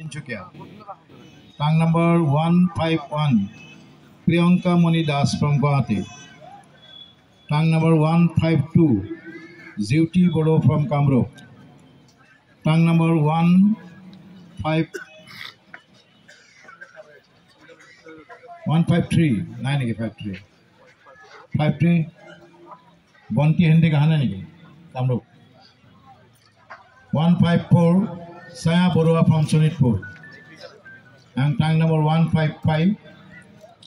Tinchukia. Tang number 151, Priyanka Mani Das from Guwahati. Tang number 152, Zeuti Bodo from Kamrup. Tang number 153, 53, Bonti Hindi Kahana Niki, Kamrup. 154, Saya Borua from Sonitpur. And tang number 155,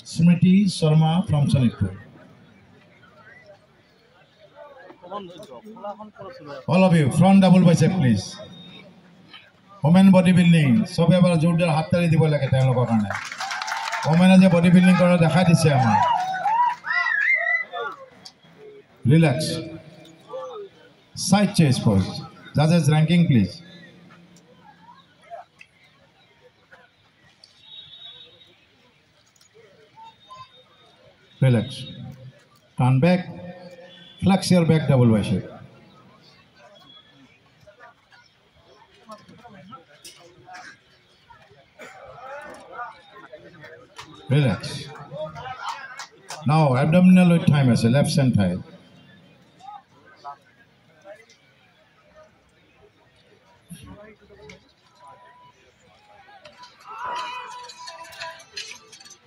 Smriti Sharma from Sonitpur. All of you, front double bicep please. Women bodybuilding, sobe abar jordar hat tali dibo lage tai lokor karone. Women je bodybuilding kora dekhai dise amar. Relax. Side chest pose. Judges ranking please. Relax. Turn back. Flex your back double bicep. Relax. Now abdominal with thigh muscle, left hand thigh.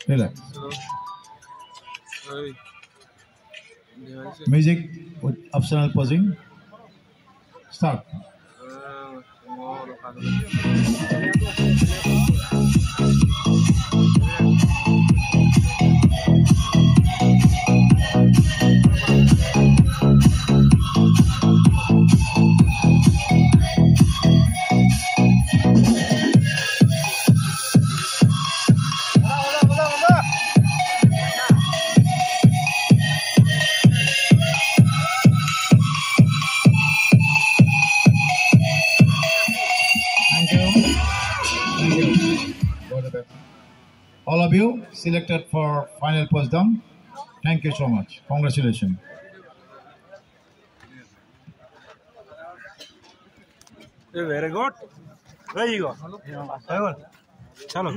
Relax. Music with optional posing. Start. All of you selected for final post down. Thank you so much. Congratulations. Very good. There you go. Chalo.